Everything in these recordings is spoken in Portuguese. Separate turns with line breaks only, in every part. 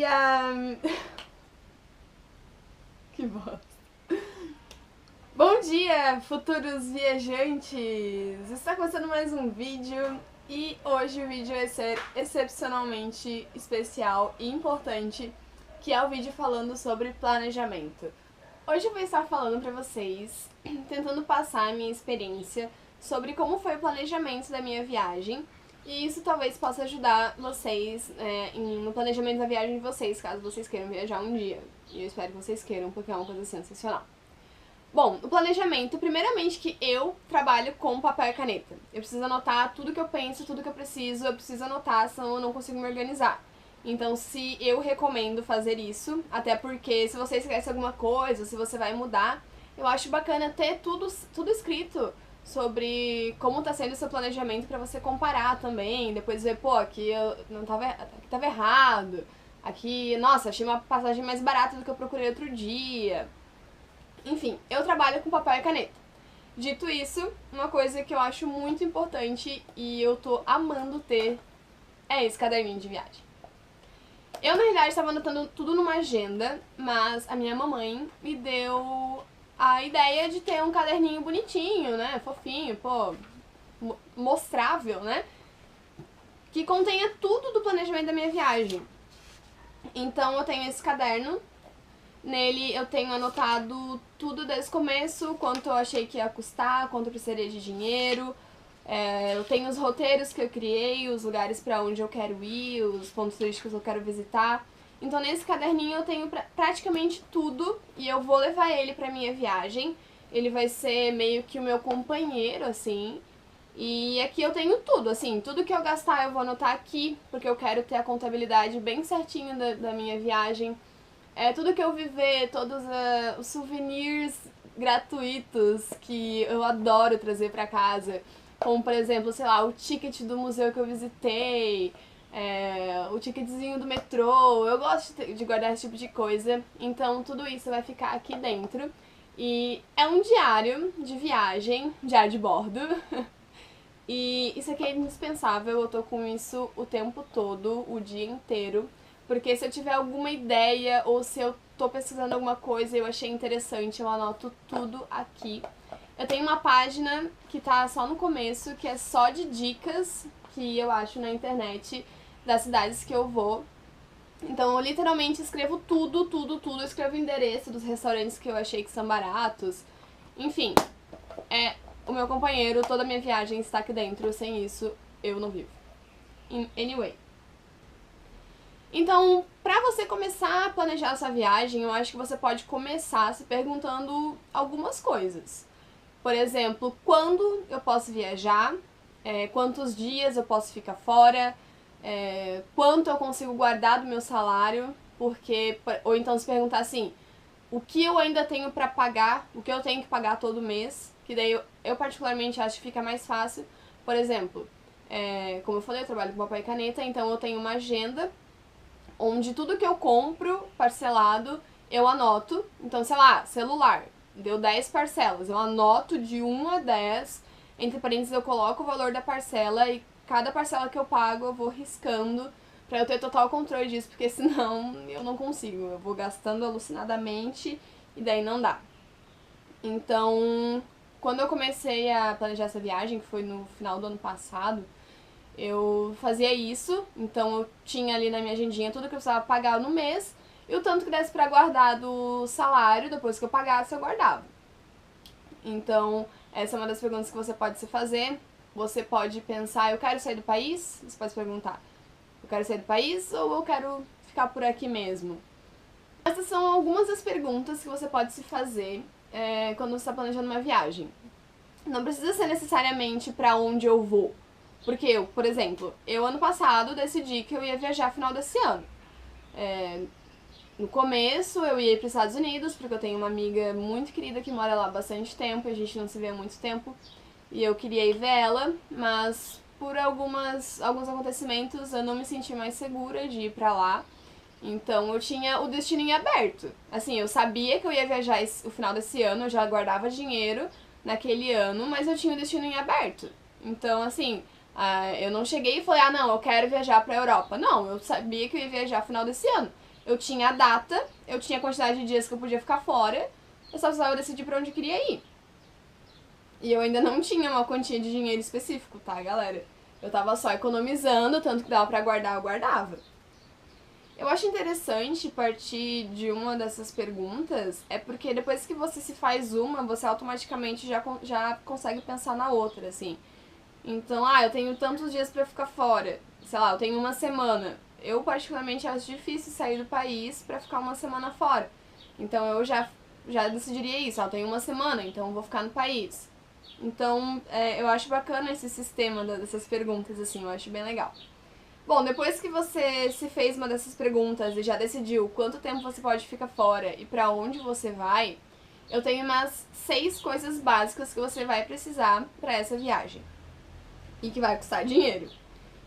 dia! Que bosta! Bom dia, futuros viajantes! Está começando mais um vídeo e hoje o vídeo vai ser excepcionalmente especial e importante, que é o vídeo falando sobre planejamento. Hoje eu vou estar falando pra vocês, tentando passar a minha experiência sobre como foi o planejamento da minha viagem, e isso talvez possa ajudar vocês no planejamento da viagem de vocês, caso vocês queiram viajar um dia. E eu espero que vocês queiram, porque é uma coisa sensacional. Bom, o planejamento, primeiramente que eu trabalho com papel e caneta. Eu preciso anotar tudo que eu penso, tudo que eu preciso anotar, senão eu não consigo me organizar. Então, se eu recomendo fazer isso, até porque se você esquece alguma coisa, se você vai mudar, eu acho bacana ter tudo escrito sobre como tá sendo o seu planejamento pra você comparar também, depois ver, pô, aqui aqui tava errado, aqui, nossa, achei uma passagem mais barata do que eu procurei outro dia. Enfim, eu trabalho com papel e caneta. Dito isso, uma coisa que eu acho muito importante e eu tô amando ter é esse caderninho de viagem. Eu, na realidade, estava anotando tudo numa agenda, mas a minha mamãe me deu a ideia de ter um caderninho bonitinho, né, fofinho, pô, mostrável, né, que contenha tudo do planejamento da minha viagem. Então eu tenho esse caderno, nele eu tenho anotado tudo desde o começo, quanto eu achei que ia custar, quanto eu precisaria de dinheiro. Eu tenho os roteiros que eu criei, os lugares pra onde eu quero ir, os pontos turísticos que eu quero visitar. Então nesse caderninho eu tenho praticamente tudo e eu vou levar ele pra minha viagem. Ele vai ser meio que o meu companheiro, assim. E aqui eu tenho tudo, assim, tudo que eu gastar eu vou anotar aqui, porque eu quero ter a contabilidade bem certinho da minha viagem. Tudo que eu viver, todos os souvenirs gratuitos que eu adoro trazer pra casa. Como, por exemplo, sei lá, o ticket do museu que eu visitei, o ticketzinho do metrô. Eu gosto de guardar esse tipo de coisa, então tudo isso vai ficar aqui dentro. E é um diário de viagem, diário de bordo. E isso aqui é indispensável, eu tô com isso o tempo todo, o dia inteiro. Porque se eu tiver alguma ideia ou se eu tô pesquisando alguma coisa e eu achei interessante, eu anoto tudo aqui. Eu tenho uma página que tá só no começo, que é só de dicas que eu acho na internet das cidades que eu vou. Então eu literalmente escrevo tudo. Eu escrevo o endereço dos restaurantes que eu achei que são baratos. Enfim, o meu companheiro, toda a minha viagem está aqui dentro. Sem isso, eu não vivo. Anyway. Então, pra você começar a planejar essa viagem, eu acho que você pode começar se perguntando algumas coisas. Por exemplo, quando eu posso viajar, quantos dias eu posso ficar fora, quanto eu consigo guardar do meu salário, ou então se perguntar assim, o que eu ainda tenho pra pagar, o que eu tenho que pagar todo mês, que daí eu particularmente acho que fica mais fácil. Por exemplo, como eu falei, eu trabalho com papel e caneta, então eu tenho uma agenda onde tudo que eu compro parcelado, eu anoto. Então, sei lá, celular, deu 10 parcelas, eu anoto de 1 a 10, entre parênteses eu coloco o valor da parcela e cada parcela que eu pago eu vou riscando pra eu ter total controle disso, porque senão eu não consigo, eu vou gastando alucinadamente e daí não dá. Então, quando eu comecei a planejar essa viagem, que foi no final do ano passado, eu fazia isso, então eu tinha ali na minha agendinha tudo que eu precisava pagar no mês e o tanto que desse pra guardar do salário, depois que eu pagasse, eu guardava. Então, essa é uma das perguntas que você pode se fazer. Você pode pensar, eu quero sair do país? Você pode se perguntar, eu quero sair do país ou eu quero ficar por aqui mesmo? Essas são algumas das perguntas que você pode se fazer quando você está planejando uma viagem. Não precisa ser necessariamente pra onde eu vou. Porque eu, por exemplo, ano passado decidi que eu ia viajar final desse ano. No começo eu ia para os Estados Unidos, porque eu tenho uma amiga muito querida que mora lá há bastante tempo, e a gente não se vê há muito tempo, e eu queria ir ver ela, mas por alguns acontecimentos eu não me senti mais segura de ir pra lá. Então eu tinha o destino em aberto. Assim, eu sabia que eu ia viajar o final desse ano, eu já guardava dinheiro naquele ano, mas eu tinha o destino em aberto. Então, assim, eu não cheguei e falei, não, eu quero viajar pra Europa. Não, eu sabia que eu ia viajar no final desse ano. Eu tinha a data, eu tinha a quantidade de dias que eu podia ficar fora, eu só precisava decidir pra onde eu queria ir. E eu ainda não tinha uma quantia de dinheiro específico, tá, galera? Eu tava só economizando, tanto que dava pra guardar, eu guardava. Eu acho interessante partir de uma dessas perguntas, é porque depois que você se faz uma, você automaticamente já consegue pensar na outra, assim. Então, eu tenho tantos dias pra ficar fora, sei lá, eu tenho uma semana. Eu particularmente acho difícil sair do país pra ficar uma semana fora. Então eu já decidiria isso, eu tenho uma semana, então eu vou ficar no país. Então, eu acho bacana esse sistema dessas perguntas, assim, eu acho bem legal. Bom, depois que você se fez uma dessas perguntas e já decidiu quanto tempo você pode ficar fora e pra onde você vai, eu tenho umas 6 coisas básicas que você vai precisar pra essa viagem. E que vai custar dinheiro.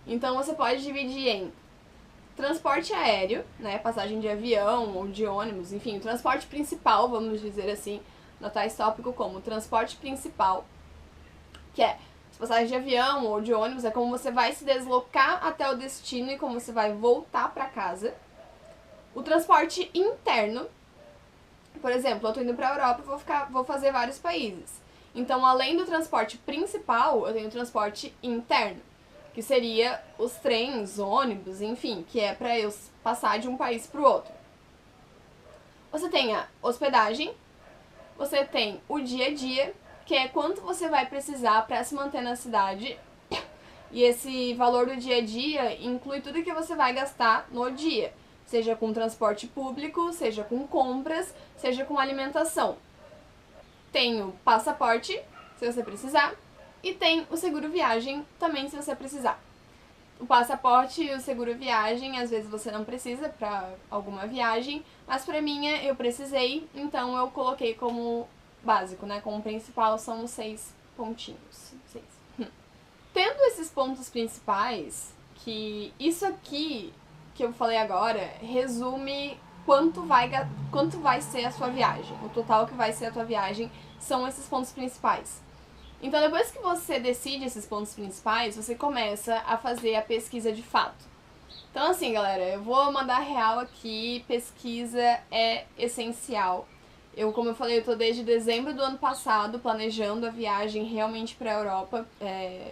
Então você pode dividir em transporte aéreo, né, passagem de avião ou de ônibus, enfim, o transporte principal, vamos dizer assim, notar esse tópico como transporte principal, que é passagem de avião ou de ônibus, é como você vai se deslocar até o destino e como você vai voltar pra casa. O transporte interno, por exemplo, eu tô indo pra Europa e vou fazer vários países. Então, além do transporte principal, eu tenho o transporte interno, que seria os trens, ônibus, enfim, que é pra eu passar de um país pro outro. Você tem a hospedagem, você tem o dia a dia, que é quanto você vai precisar para se manter na cidade. E esse valor do dia a dia inclui tudo que você vai gastar no dia, seja com transporte público, seja com compras, seja com alimentação. Tem o passaporte, se você precisar, e tem o seguro viagem também, se você precisar. O passaporte e o seguro viagem, às vezes você não precisa para alguma viagem, mas para minha eu precisei, então eu coloquei como básico, né? Como principal são os 6 pontinhos. 6. Tendo esses pontos principais, que isso aqui que eu falei agora resume quanto vai ser a sua viagem. O total que vai ser a tua viagem são esses pontos principais. Então, depois que você decide esses pontos principais, você começa a fazer a pesquisa de fato. Então, assim, galera, eu vou mandar real aqui, pesquisa é essencial. Como eu falei, eu tô desde dezembro do ano passado planejando a viagem realmente pra Europa,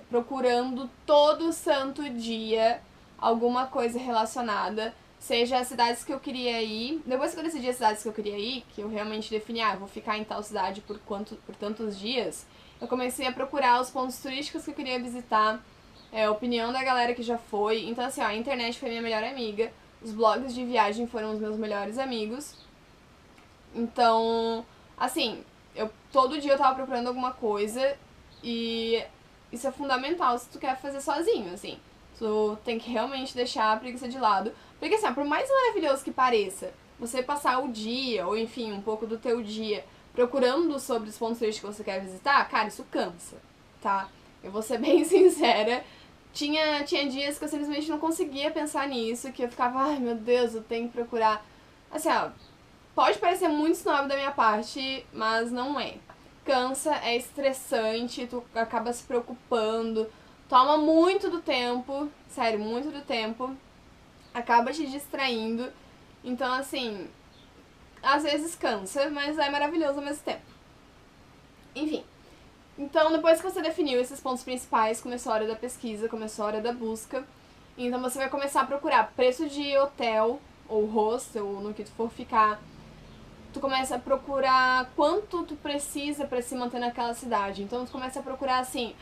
procurando todo santo dia alguma coisa relacionada, seja as cidades que eu queria ir. Depois que eu decidi as cidades que eu queria ir, que eu realmente defini, eu vou ficar em tal cidade por tantos dias, eu comecei a procurar os pontos turísticos que eu queria visitar, a opinião da galera que já foi. Então, assim, a internet foi minha melhor amiga, os blogs de viagem foram os meus melhores amigos. Então, assim, todo dia eu tava procurando alguma coisa e isso é fundamental se tu quer fazer sozinho, assim. Tu tem que realmente deixar a preguiça de lado. Porque, assim, por mais maravilhoso que pareça, você passar o dia, ou enfim, um pouco do teu dia, procurando sobre os pontos turísticos que você quer visitar, cara, isso cansa, tá? Eu vou ser bem sincera. Tinha dias que eu simplesmente não conseguia pensar nisso, que eu ficava, ai meu Deus, eu tenho que procurar. Assim, pode parecer muito snob da minha parte, mas não é. Cansa, é estressante, tu acaba se preocupando, toma muito do tempo, sério, muito do tempo, acaba te distraindo. Então, assim, às vezes cansa, mas é maravilhoso ao mesmo tempo. Enfim. Então, depois que você definiu esses pontos principais, começou a hora da pesquisa, começou a hora da busca. Então, você vai começar a procurar preço de hotel ou hostel, ou no que tu for ficar. Tu começa a procurar quanto tu precisa para se manter naquela cidade. Então, tu começa a procurar assim,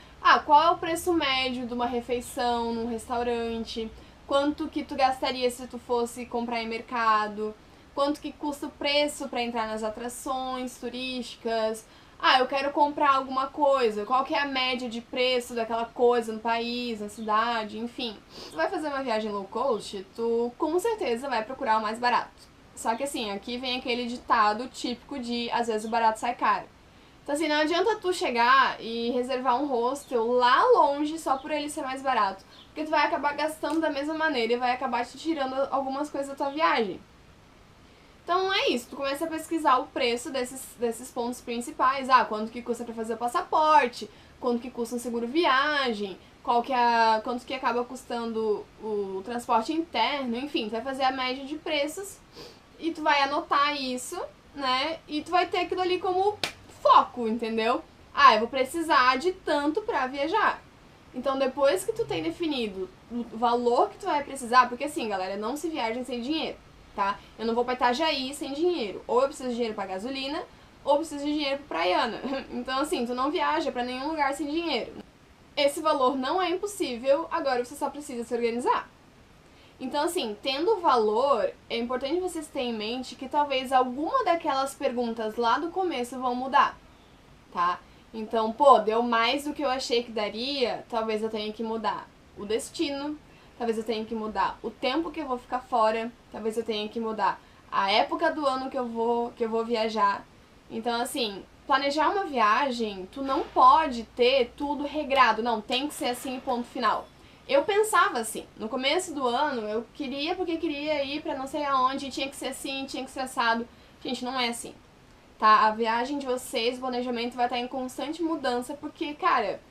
qual é o preço médio de uma refeição num restaurante? Quanto que tu gastaria se tu fosse comprar em mercado? Quanto que custa o preço para entrar nas atrações turísticas? Eu quero comprar alguma coisa, qual que é a média de preço daquela coisa no país, na cidade, enfim. Se tu vai fazer uma viagem low cost, tu com certeza vai procurar o mais barato. Só que assim, aqui vem aquele ditado típico de, às vezes o barato sai caro. Então assim, não adianta tu chegar e reservar um hostel lá longe só por ele ser mais barato. Porque tu vai acabar gastando da mesma maneira e vai acabar te tirando algumas coisas da tua viagem. Então é isso, tu começa a pesquisar o preço desses pontos principais. Quanto que custa pra fazer o passaporte, quanto que custa um seguro viagem, quanto que acaba custando o transporte interno, enfim, tu vai fazer a média de preços e tu vai anotar isso, né? E tu vai ter aquilo ali como foco, entendeu? Ah, eu vou precisar de tanto pra viajar. Então, depois que tu tem definido o valor que tu vai precisar, porque assim, galera, não se viajem sem dinheiro, tá? Eu não vou pra Itajaí sem dinheiro. Ou eu preciso de dinheiro pra gasolina, ou eu preciso de dinheiro pra Praiana. Então, assim, tu não viaja pra nenhum lugar sem dinheiro. Esse valor não é impossível, agora você só precisa se organizar. Então, assim, tendo valor, é importante vocês terem em mente que talvez alguma daquelas perguntas lá do começo vão mudar, tá? Então, pô, deu mais do que eu achei que daria, talvez eu tenha que mudar o destino, talvez eu tenha que mudar o tempo que eu vou ficar fora, talvez eu tenha que mudar a época do ano que eu vou viajar. Então, assim, planejar uma viagem, tu não pode ter tudo regrado, não, tem que ser assim, ponto final. Eu pensava assim, no começo do ano, eu queria porque queria ir pra não sei aonde, tinha que ser assim, tinha que ser assado. Gente, não é assim, tá? A viagem de vocês, o planejamento vai estar em constante mudança, porque, cara,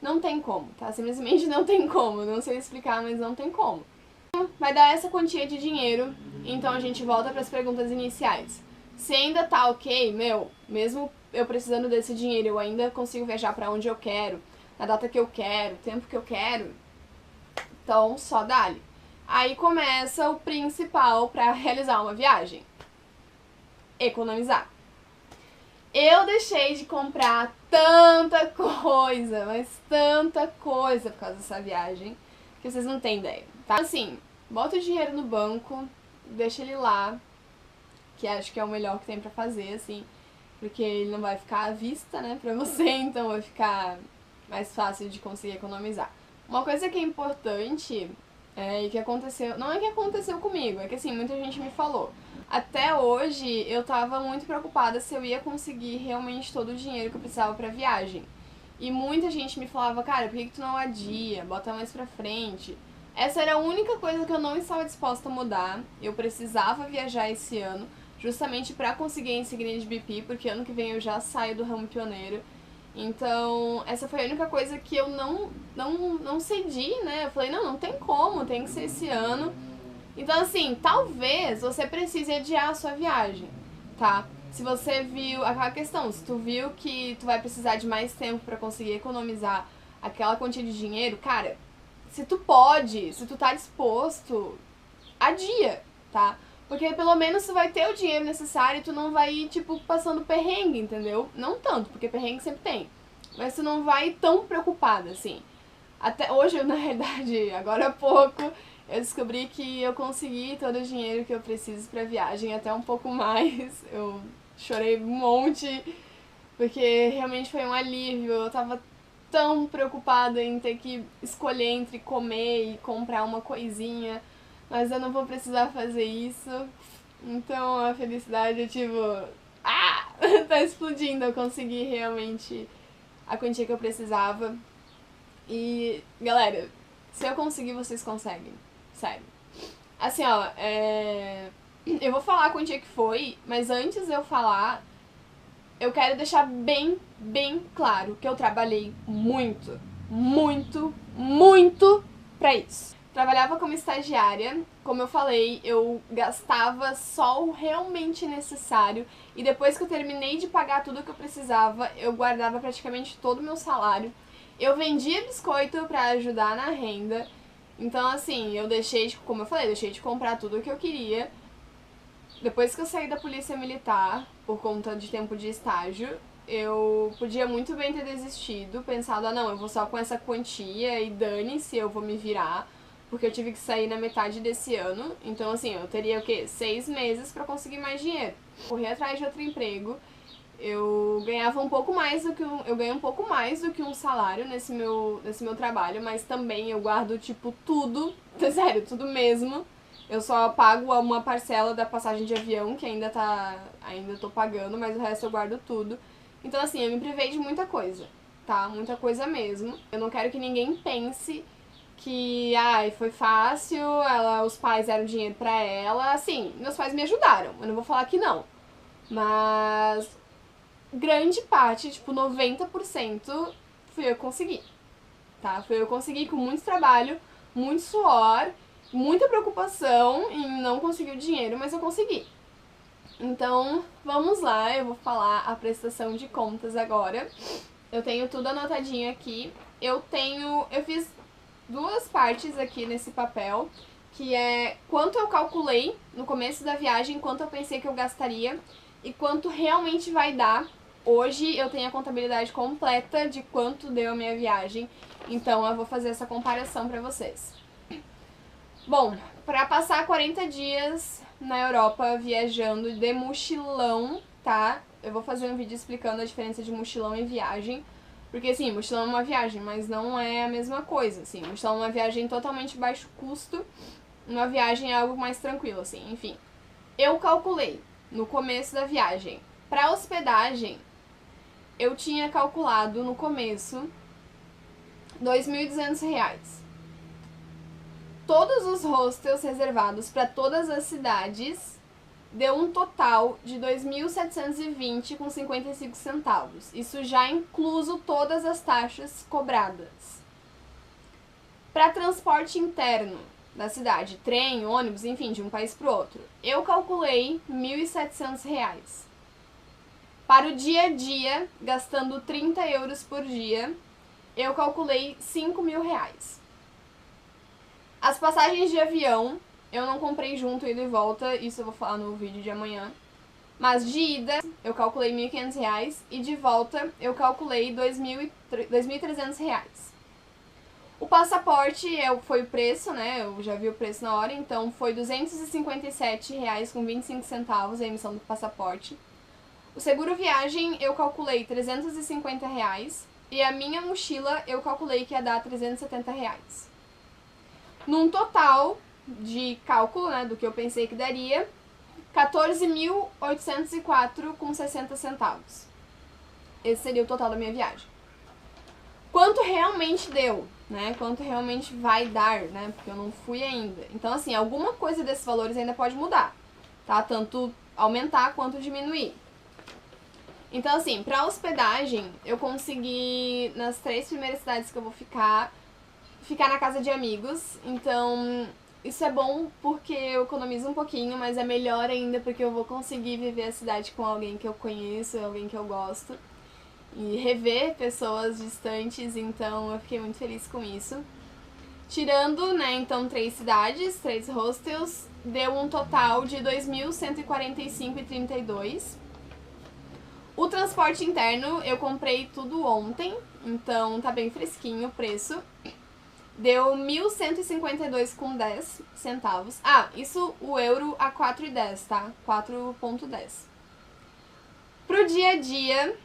não tem como, tá? Simplesmente não tem como, não sei explicar, mas não tem como. Vai dar essa quantia de dinheiro, então a gente volta para as perguntas iniciais. Se ainda tá ok, mesmo eu precisando desse dinheiro, eu ainda consigo viajar para onde eu quero, na data que eu quero, tempo que eu quero, então só dá-lhe. Aí começa o principal para realizar uma viagem: economizar. Eu deixei de comprar tanta coisa, mas tanta coisa por causa dessa viagem, que vocês não têm ideia, tá? Assim, bota o dinheiro no banco, deixa ele lá, que acho que é o melhor que tem pra fazer, assim, porque ele não vai ficar à vista, né, pra você, então vai ficar mais fácil de conseguir economizar. Uma coisa que é importante, e que aconteceu, não é que aconteceu comigo, é que assim, muita gente me falou. Até hoje eu tava muito preocupada se eu ia conseguir realmente todo o dinheiro que eu precisava pra viagem. E muita gente me falava, cara, por que tu não adia? Bota mais pra frente. Essa era a única coisa que eu não estava disposta a mudar. Eu precisava viajar esse ano, justamente pra conseguir a insígnia de BP, porque ano que vem eu já saio do ramo pioneiro. Então, essa foi a única coisa que eu não cedi, né? Eu falei, não tem como, tem que ser esse ano. Então, assim, talvez você precise adiar a sua viagem, tá? Se você viu aquela questão, se tu viu que tu vai precisar de mais tempo pra conseguir economizar aquela quantia de dinheiro, cara, se tu pode, se tu tá disposto, adia, tá? Porque pelo menos tu vai ter o dinheiro necessário e tu não vai ir, tipo, passando perrengue, entendeu? Não tanto, porque perrengue sempre tem. Mas tu não vai ir tão preocupada, assim. Até hoje, na realidade, agora há pouco, eu descobri que eu consegui todo o dinheiro que eu preciso pra viagem, até um pouco mais. Eu chorei um monte, porque realmente foi um alívio. Eu tava tão preocupada em ter que escolher entre comer e comprar uma coisinha, mas eu não vou precisar fazer isso. Então a felicidade é tipo, tá explodindo. Eu consegui realmente a quantia que eu precisava. E, galera, se eu conseguir, vocês conseguem. Sério. Assim, ó, eu vou falar a quantia que foi, mas antes de eu falar, eu quero deixar bem claro que eu trabalhei muito, muito pra isso. Trabalhava como estagiária, como eu falei, eu gastava só o realmente necessário e depois que eu terminei de pagar tudo que eu precisava, eu guardava praticamente todo o meu salário. Eu vendia biscoito pra ajudar na renda, então assim, eu deixei de, como eu falei, deixei de comprar tudo o que eu queria. Depois que eu saí da polícia militar, por conta de tempo de estágio, eu podia muito bem ter desistido, pensado, não, eu vou só com essa quantia e dane-se, eu vou me virar, porque eu tive que sair na metade desse ano, então assim, eu teria o quê? 6 meses pra conseguir mais dinheiro. Corri atrás de outro emprego, eu ganhava um pouco mais do que eu ganho um pouco mais do que um salário nesse meu trabalho, mas também eu guardo, tipo, tudo, sério, tudo mesmo. Eu só pago uma parcela da passagem de avião, que ainda tô pagando, mas o resto eu guardo tudo. Então, assim, eu me privei de muita coisa, tá? Muita coisa mesmo. Eu não quero que ninguém pense que, foi fácil, os pais deram dinheiro pra ela. Assim, meus pais me ajudaram, eu não vou falar que não. Mas grande parte, tipo, 90% fui eu que consegui. tá? Eu consegui com muito trabalho, muito suor, muita preocupação em não conseguir o dinheiro, mas eu consegui. Então, vamos lá, eu vou falar a prestação de contas agora. Eu tenho tudo anotadinho aqui. Eu fiz duas partes aqui nesse papel, que é quanto eu calculei no começo da viagem, quanto eu pensei que eu gastaria e quanto realmente vai dar. Hoje eu tenho a contabilidade completa de quanto deu a minha viagem, então eu vou fazer essa comparação pra vocês. Bom, pra passar 40 dias na Europa viajando de mochilão, tá? Eu vou fazer um vídeo explicando a diferença de mochilão e viagem. Porque, assim, mochilão é uma viagem, mas não é a mesma coisa, assim. Mochilão é uma viagem totalmente baixo custo, uma viagem é algo mais tranquilo, assim. Enfim, eu calculei no começo da viagem. Pra hospedagem, eu tinha calculado no começo R$2.200. Todos os hostels reservados para todas as cidades deu um total de 2.720 com 55 centavos. Isso já incluso todas as taxas cobradas. Para transporte interno da cidade, trem, ônibus, enfim, de um país para o outro, eu calculei R$1.700. Para o dia a dia, gastando 30 euros por dia, eu calculei R$5.000. As passagens de avião, eu não comprei junto, ida e volta, isso eu vou falar no vídeo de amanhã. Mas de ida, eu calculei R$1.500 e de volta, eu calculei R$2.300. O passaporte foi o preço, né, eu já vi o preço na hora, então foi R$257,25 a emissão do passaporte. O seguro viagem, eu calculei R$350 e a minha mochila, eu calculei que ia dar R$370. Num total de cálculo, né, do que eu pensei que daria, R$14.804,60. Esse seria o total da minha viagem. Quanto realmente deu, né? Quanto realmente vai dar, né? Porque eu não fui ainda. Então, assim, alguma coisa desses valores ainda pode mudar, tá? Tanto aumentar quanto diminuir. Então, assim, pra hospedagem, eu consegui, nas 3 primeiras cidades que eu vou ficar na casa de amigos, então isso é bom porque eu economizo um pouquinho, mas é melhor ainda porque eu vou conseguir viver a cidade com alguém que eu conheço, alguém que eu gosto, e rever pessoas distantes, então eu fiquei muito feliz com isso. Tirando, né, então 3 cidades, 3 hostels, deu um total de R$2.145,32. O transporte interno eu comprei tudo ontem, então tá bem fresquinho o preço. Deu R$1.152,10. Ah, isso o euro a 4,10, tá? 4,10. Pro dia a dia,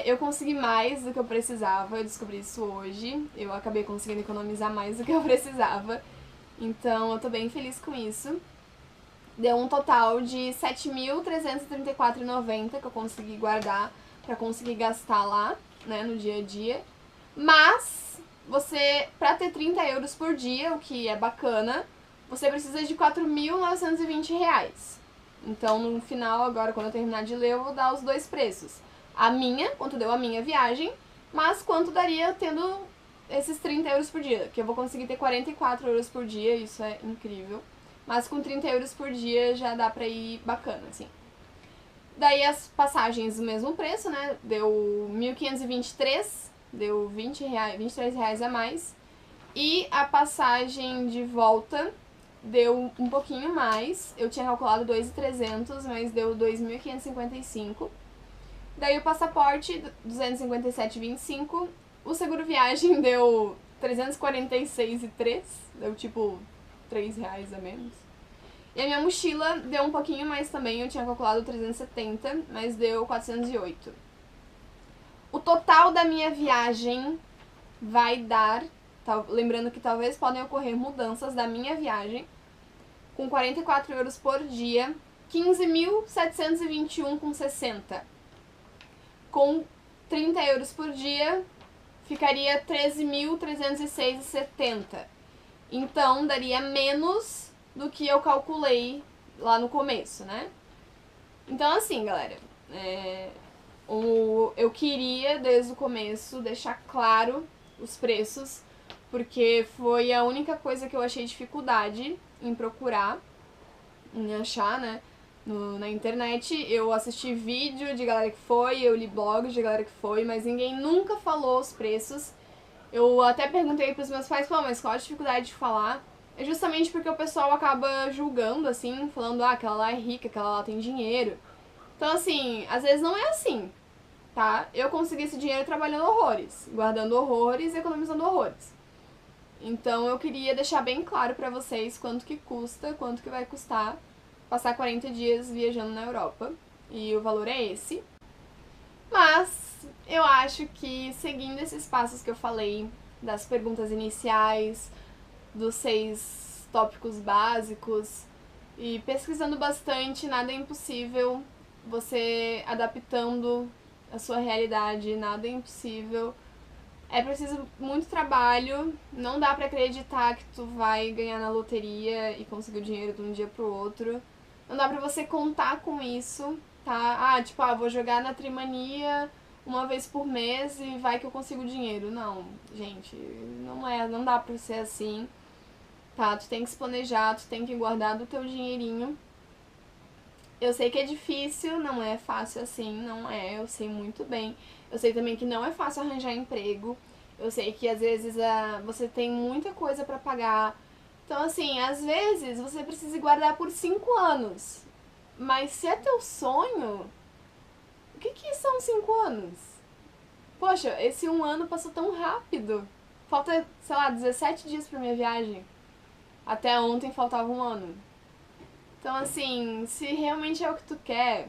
eu consegui mais do que eu precisava. Eu descobri isso hoje. Eu acabei conseguindo economizar mais do que eu precisava. Então, eu tô bem feliz com isso. Deu um total de R$7.334,90 que eu consegui guardar pra conseguir gastar lá, né, no dia a dia. Mas pra ter 30 euros por dia, o que é bacana, você precisa de R$4.920. Então, no final, agora, quando eu terminar de ler, eu vou dar os dois preços. Quanto deu a minha viagem, mas quanto daria tendo esses 30 euros por dia, que eu vou conseguir ter 44 euros por dia, isso é incrível. Mas com 30 euros por dia já dá pra ir bacana, assim. Daí as passagens do mesmo preço, né, deu 1.523, deu R$23 a mais. E a passagem de volta deu um pouquinho mais. Eu tinha calculado 2.300, mas deu 2.555. Daí o passaporte, 257,25. O seguro viagem deu 346,03. Deu tipo R$3 a menos. E a minha mochila deu um pouquinho mais também. Eu tinha calculado 370, mas deu 408. O total da minha viagem vai dar, lembrando que talvez podem ocorrer mudanças da minha viagem, com 44 euros por dia, 15.721,60. Com 30 euros por dia, ficaria 13.306,70. Então, daria menos do que eu calculei lá no começo, né? Então, assim, galera, eu queria, desde o começo, deixar claro os preços, porque foi a única coisa que eu achei dificuldade em procurar, em achar, né, na internet. Eu assisti vídeo de galera que foi, eu li blogs de galera que foi, mas ninguém nunca falou os preços. Eu até perguntei pros meus pais, pô, mas qual a dificuldade de falar? É justamente porque o pessoal acaba julgando, assim, falando, ah, aquela lá é rica, aquela lá tem dinheiro. Então, assim, às vezes não é assim, tá? Eu consegui esse dinheiro trabalhando horrores, guardando horrores e economizando horrores. Então, eu queria deixar bem claro pra vocês quanto que custa, quanto que vai custar passar 40 dias viajando na Europa. E o valor é esse. Mas eu acho que seguindo esses passos que eu falei, das perguntas iniciais, dos 6 tópicos básicos, e pesquisando bastante, nada é impossível, você adaptando a sua realidade, nada é impossível. É preciso muito trabalho, não dá pra acreditar que tu vai ganhar na loteria e conseguir o dinheiro de um dia pro outro. Não dá pra você contar com isso, tá? Ah, tipo, vou jogar na Trimania uma vez por mês e vai que eu consigo dinheiro. Não, gente, não dá pra ser assim, tá? Tu tem que se planejar, tu tem que guardar do teu dinheirinho. Eu sei que é difícil, não é fácil assim, não é, eu sei muito bem. Eu sei também que não é fácil arranjar emprego. Eu sei que às vezes você tem muita coisa pra pagar. Então, assim, às vezes você precisa guardar por 5 anos. Mas se é teu sonho, o que são 5 anos? Poxa, esse um ano passou tão rápido. Falta, sei lá, 17 dias pra minha viagem. Até ontem faltava um ano. Então, assim, se realmente é o que tu quer,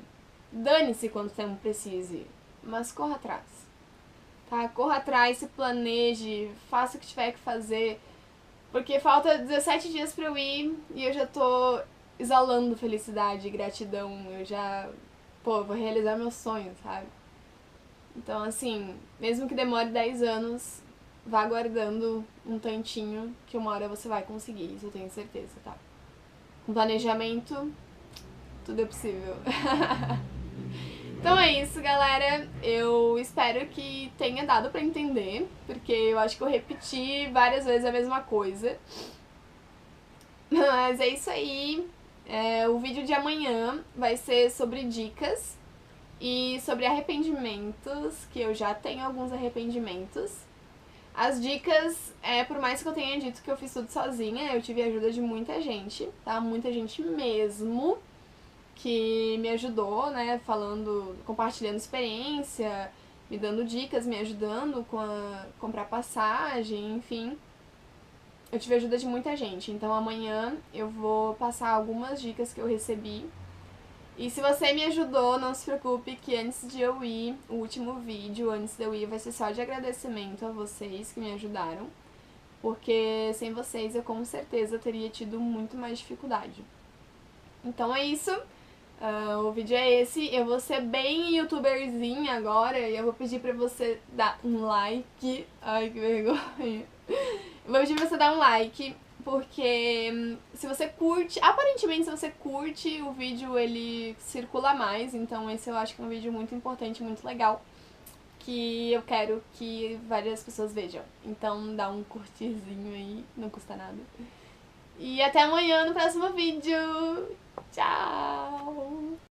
dane-se quanto tempo precise, mas corra atrás, tá? Corra atrás, se planeje, faça o que tiver que fazer, porque falta 17 dias pra eu ir e eu já tô exalando felicidade e gratidão, eu já, vou realizar meus sonhos, sabe? Então, assim, mesmo que demore 10 anos, vá guardando um tantinho que uma hora você vai conseguir, isso eu tenho certeza, tá? Com planejamento, tudo é possível. Então é isso, galera. Eu espero que tenha dado pra entender, porque eu acho que eu repeti várias vezes a mesma coisa. Mas é isso aí. O vídeo de amanhã vai ser sobre dicas e sobre arrependimentos, que eu já tenho alguns arrependimentos. As dicas, por mais que eu tenha dito que eu fiz tudo sozinha, eu tive a ajuda de muita gente, tá? Muita gente mesmo, que me ajudou, né? Compartilhando experiência, me dando dicas, me ajudando com comprar passagem, enfim. Eu tive a ajuda de muita gente, então amanhã eu vou passar algumas dicas que eu recebi. E se você me ajudou, não se preocupe que antes de eu ir, o último vídeo, antes de eu ir, vai ser só de agradecimento a vocês que me ajudaram. Porque sem vocês eu com certeza teria tido muito mais dificuldade. Então é isso. O vídeo é esse. Eu vou ser bem youtuberzinha agora e eu vou pedir pra você dar um like. Ai, que vergonha. Eu vou pedir pra você dar um like, porque se você curte, aparentemente se você curte, o vídeo ele circula mais, então esse eu acho que é um vídeo muito importante, muito legal, que eu quero que várias pessoas vejam. Então dá um curtirzinho aí, não custa nada. E até amanhã no próximo vídeo. Tchau!